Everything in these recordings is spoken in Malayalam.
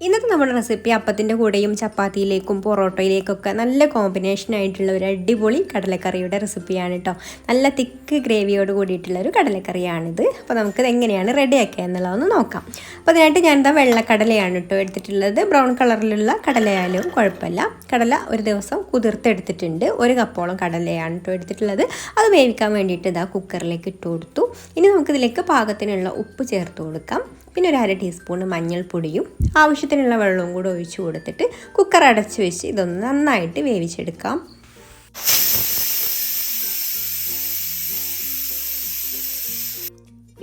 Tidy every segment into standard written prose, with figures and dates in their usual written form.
ഇന്നത്തെ നമ്മുടെ റെസിപ്പി അപ്പത്തിൻ്റെ കൂടെയും ചപ്പാത്തിയിലേക്കും പൊറോട്ടയിലേക്കൊക്കെ നല്ല കോമ്പിനേഷൻ ആയിട്ടുള്ള ഒരു അടിപൊളി കടലക്കറിയുടെ റെസിപ്പിയാണ് കേട്ടോ. നല്ല തിക്ക് ഗ്രേവിയോട് കൂടിയിട്ടുള്ള ഒരു കടലക്കറിയാണിത്. അപ്പോൾ നമുക്കിത് എങ്ങനെയാണ് റെഡിയാക്കുക എന്നുള്ളതൊന്ന് നോക്കാം. അപ്പോൾ അതിനായിട്ട് ഞാനിതാ വെള്ളക്കടലയാണ് കേട്ടോ എടുത്തിട്ടുള്ളത്. ബ്രൗൺ കളറിലുള്ള കടലയായാലും കുഴപ്പമില്ല. കടല ഒരു ദിവസം കുതിർത്തെടുത്തിട്ടുണ്ട്. 1 കപ്പോളം കടലയാണ് കേട്ടോ എടുത്തിട്ടുള്ളത്. അത് വേവിക്കാൻ വേണ്ടിയിട്ട് ഇതാ കുക്കറിലേക്ക് ഇട്ട് കൊടുത്തു. ഇനി നമുക്കിതിലേക്ക് പാകത്തിനുള്ള ഉപ്പ് ചേർത്ത് കൊടുക്കാം. പിന്നെ ഒരു 1/2 ടീസ്പൂൺ മഞ്ഞൾപ്പൊടിയും ആവശ്യത്തിനുള്ള വെള്ളവും കൂടെ ഒഴിച്ച് കൊടുത്തിട്ട് കുക്കർ അടച്ച് വെച്ച് ഇതൊന്ന് നന്നായിട്ട് വേവിച്ചെടുക്കാം.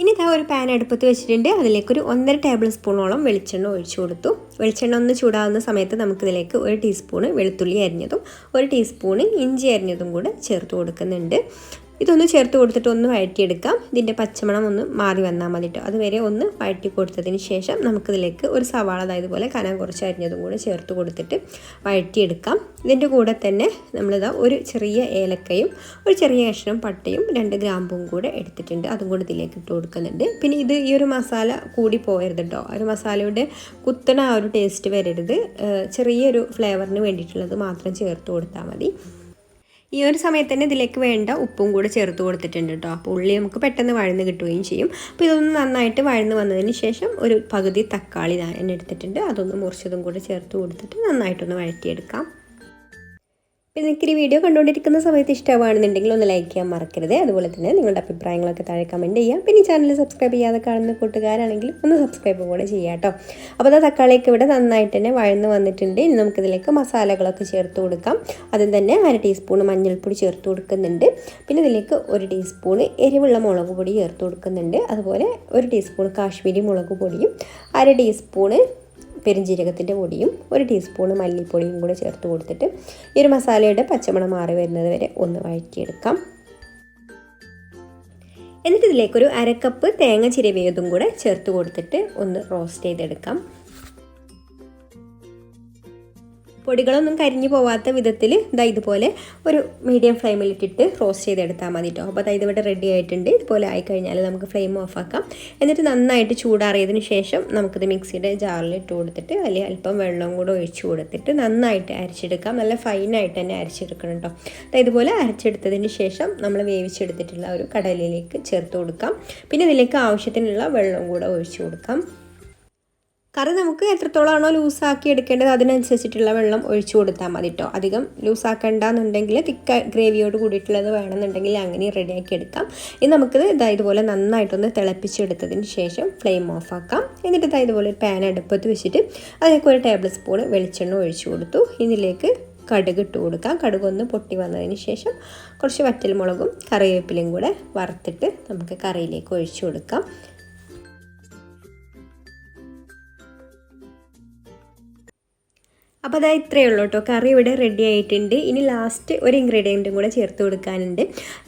ഇനി ഇതാ ഒരു പാൻ അടുപ്പത്ത് വെച്ചിട്ടുണ്ട്. അതിലേക്കൊരു 1.5 ടേബിൾ സ്പൂണോളം വെളിച്ചെണ്ണ ഒഴിച്ചു കൊടുത്തു. വെളിച്ചെണ്ണ ഒന്ന് ചൂടാവുന്ന സമയത്ത് നമുക്കിതിലേക്ക് 1 ടീസ്പൂണ് വെളുത്തുള്ളി അരിഞ്ഞതും 1 ടീസ്പൂണ് ഇഞ്ചി അരിഞ്ഞതും കൂടെ ചേർത്ത് കൊടുക്കുന്നുണ്ട്. ഇതൊന്ന് ചേർത്ത് കൊടുത്തിട്ട് ഒന്ന് വഴറ്റിയെടുക്കാം. ഇതിൻ്റെ പച്ചമണം ഒന്ന് മാറി വന്നാൽ മതി കേട്ടോ. അതുവരെ ഒന്ന് വഴറ്റി കൊടുത്തതിന് ശേഷം നമുക്കിതിലേക്ക് ഒരു സവാള ഇതുപോലെ കനം കുറച്ച് അരിഞ്ഞതും കൂടെ ചേർത്ത് കൊടുത്തിട്ട് വഴറ്റിയെടുക്കാം. ഇതിൻ്റെ കൂടെ തന്നെ നമ്മളിതാ ഒരു ചെറിയ ഏലക്കയും ഒരു ചെറിയ കഷ്ണം പട്ടയും 2 ഗ്രാമ്പും കൂടെ എടുത്തിട്ടുണ്ട്. അതും കൂടെ ഇതിലേക്ക് ഇട്ട് കൊടുക്കുന്നുണ്ട്. പിന്നെ ഇത് ഈ ഒരു മസാല കൂടി പോയരുത് കേട്ടോ. ഒരു മസാലയുടെ കുത്തണ ആ ഒരു ടേസ്റ്റ് വരരുത്. ചെറിയൊരു ഫ്ലേവറിന് വേണ്ടിയിട്ടുള്ളത് മാത്രം ചേർത്ത് കൊടുത്താൽ മതി. ഈ ഒരു സമയത്ത് തന്നെ ഇതിലേക്ക് വേണ്ട ഉപ്പും കൂടെ ചേർത്ത് കൊടുത്തിട്ടുണ്ട് കേട്ടോ. അപ്പോൾ ഉള്ളി നമുക്ക് പെട്ടെന്ന് വഴന്ന് കിട്ടുകയും ചെയ്യും. അപ്പോൾ ഇതൊന്ന് നന്നായിട്ട് വഴന്ന് വന്നതിന് ശേഷം ഒരു പകുതി തക്കാളി ഞാൻ എടുത്തിട്ടുണ്ട്. അതൊന്ന് മുറിച്ചതും കൂടെ ചേർത്ത് കൊടുത്തിട്ട് നന്നായിട്ടൊന്ന് വഴറ്റിയെടുക്കാം. പിന്നെ നിങ്ങൾക്ക് ഈ വീഡിയോ കണ്ടുകൊണ്ടിരിക്കുന്ന സമയത്ത് ഇഷ്ടമാണെന്നുണ്ടെങ്കിൽ ഒന്ന് ലൈക്ക് ചെയ്യാൻ മറക്കരുത്. അതുപോലെ തന്നെ നിങ്ങളുടെ അഭിപ്രായങ്ങളൊക്കെ താഴെ കമൻറ്റ് ചെയ്യാം. പിന്നെ ഈ ചാനൽ സബ്സ്ക്രൈബ് ചെയ്യാതെ കാണുന്ന കൂട്ടുകാരാണെങ്കിൽ ഒന്ന് സബ്സ്ക്രൈബും കൂടെ ചെയ്യാം കേട്ടോ. അപ്പോൾ അത് തക്കാളിയൊക്കെ ഇവിടെ നന്നായിട്ട് തന്നെ വഴന്ന് വന്നിട്ടുണ്ട്. ഇനി നമുക്കിതിലേക്ക് മസാലകളൊക്കെ ചേർത്ത് കൊടുക്കാം. ആദ്യം തന്നെ 1/2 ടീസ്പൂൺ മഞ്ഞൾപ്പൊടി ചേർത്ത് കൊടുക്കുന്നുണ്ട്. പിന്നെ ഇതിലേക്ക് 1 ടീസ്പൂൺ എരിവുള്ള മുളക് പൊടി ചേർത്ത് കൊടുക്കുന്നുണ്ട്. അതുപോലെ 1 ടീസ്പൂൺ കാശ്മീരി മുളക് പൊടിയും 1/2 ടീസ്പൂണ് പെരുംജീരകത്തിൻ്റെ പൊടിയും 1 ടീസ്പൂൺ മല്ലിപ്പൊടിയും കൂടെ ചേർത്ത് കൊടുത്തിട്ട് ഈ ഒരു മസാലയുടെ പച്ചമണം മാറി വരുന്നത് വരെ ഒന്ന് വഴറ്റിയെടുക്കാം. എന്നിട്ട് ഇതിലേക്കൊരു 1/2 കപ്പ് തേങ്ങ ചിരവിയതും കൂടെ ചേർത്ത് കൊടുത്തിട്ട് ഒന്ന് റോസ്റ്റ് ചെയ്തെടുക്കാം. പൊടികളൊന്നും കരിഞ്ഞു പോവാത്ത വിധത്തിൽ ഇതുപോലെ ഒരു മീഡിയം ഫ്ലെയിമിലിട്ടിട്ട് റോസ്റ്റ് ചെയ്തെടുത്താൽ മതി കേട്ടോ. അപ്പോൾ ഇതിവിടെ റെഡി ആയിട്ടുണ്ട്. ഇതുപോലെ ആയിക്കഴിഞ്ഞാൽ നമുക്ക് ഫ്ലെയിം ഓഫാക്കാം. എന്നിട്ട് നന്നായിട്ട് ചൂടാറിയതിന് ശേഷം നമുക്കിത് മിക്സിയുടെ ജാറിൽ ഇട്ട് കൊടുത്തിട്ട് അതിൽ അല്പം വെള്ളം കൂടെ ഒഴിച്ച് കൊടുത്തിട്ട് നന്നായിട്ട് അരച്ചെടുക്കാം. നല്ല ഫൈനായിട്ട് തന്നെ അരച്ചെടുക്കണം കേട്ടോ. ഇതുപോലെ അരച്ചെടുത്തതിന് ശേഷം നമ്മൾ വേവിച്ചെടുത്തിട്ടുള്ള ഒരു കടലയിലേക്ക് ചേർത്ത് കൊടുക്കാം. പിന്നെ ഇതിലേക്ക് ആവശ്യത്തിനുള്ള വെള്ളം കൂടെ ഒഴിച്ച് കൊടുക്കാം. കറി നമുക്ക് എത്രത്തോളമാണോ ലൂസാക്കി എടുക്കേണ്ടത് അതിനനുസരിച്ചിട്ടുള്ള വെള്ളം ഒഴിച്ചു കൊടുത്താൽ മതി കേട്ടോ. അധികം ലൂസാക്കണ്ടെന്നുണ്ടെങ്കിൽ തിക്ക ഗ്രേവിയോട് കൂടിയിട്ടുള്ളത് വേണമെന്നുണ്ടെങ്കിൽ അങ്ങനെ റെഡിയാക്കി എടുക്കാം. ഇനി നമുക്കിത് ഇതുപോലെ നന്നായിട്ടൊന്ന് തിളപ്പിച്ചെടുത്തതിന് ശേഷം ഫ്ലെയിം ഓഫാക്കാം. എന്നിട്ട് ഇതുപോലെ ഒരു പാൻ അടുപ്പത്ത് വെച്ചിട്ട് അതിലേക്ക് 1 ടേബിൾ സ്പൂൺ വെളിച്ചെണ്ണ ഒഴിച്ചു കൊടുത്തു. ഇതിലേക്ക് കടുക് ഇട്ട് കൊടുക്കാം. കടുകൊന്ന് പൊട്ടി വന്നതിന് ശേഷം കുറച്ച് വറ്റൽമുളകും കറിവേപ്പിലയും കൂടെ വറുത്തിട്ട് നമുക്ക് കറിയിലേക്ക് ഒഴിച്ചു കൊടുക്കാം. അപ്പോൾ അതായത് ഇത്രയേ ഉള്ളൂ കേട്ടോ. കറി ഇവിടെ റെഡി ആയിട്ടുണ്ട്. ഇനി ലാസ്റ്റ് ഒരു ഇൻഗ്രീഡിയൻറ്റും കൂടെ ചേർത്ത് കൊടുക്കാനുണ്ട്.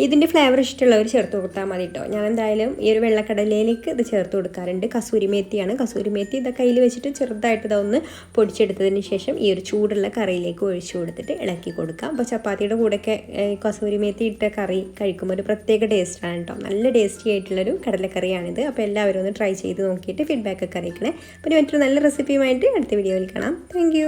ഇതിൻ്റെ ഫ്ലേവർ ഇഷ്ടമുള്ളവർ ചേർത്ത് കൊടുത്താൽ മതി കേട്ടോ. ഞാൻ എന്തായാലും ഈ ഒരു വെള്ളക്കടലയിലേക്ക് ഇത് ചേർത്ത് കൊടുക്കാറുണ്ട്. കസൂരി മേത്തിയാണ്. കസൂരി മേത്തി ഇത് കയ്യിൽ വെച്ചിട്ട് ചെറുതായിട്ട് ഇതൊന്ന് പൊടിച്ചെടുത്തതിന് ശേഷം ഈ ഒരു ചൂടുള്ള കറിയിലേക്ക് ഒഴിച്ചു കൊടുത്തിട്ട് ഇളക്കി കൊടുക്കാം. അപ്പോൾ ചപ്പാത്തിയുടെ കൂടെയൊക്കെ കസൂരി മേത്തി ഇട്ട കറി കഴിക്കുമ്പോൾ ഒരു പ്രത്യേക ടേസ്റ്റാണ് കേട്ടോ. നല്ല ടേസ്റ്റി ആയിട്ടുള്ളൊരു കടലക്കറിയാണിത്. അപ്പോൾ എല്ലാവരും ഒന്ന് ട്രൈ ചെയ്ത് നോക്കിയിട്ട് ഫീഡ്ബാക്ക് ഒക്കെ അറിയിക്കണേ. പിന്നെ മറ്റൊരു നല്ല റെസിപ്പിയുമായിട്ട് അടുത്ത വീഡിയോയിൽ കാണാം. താങ്ക്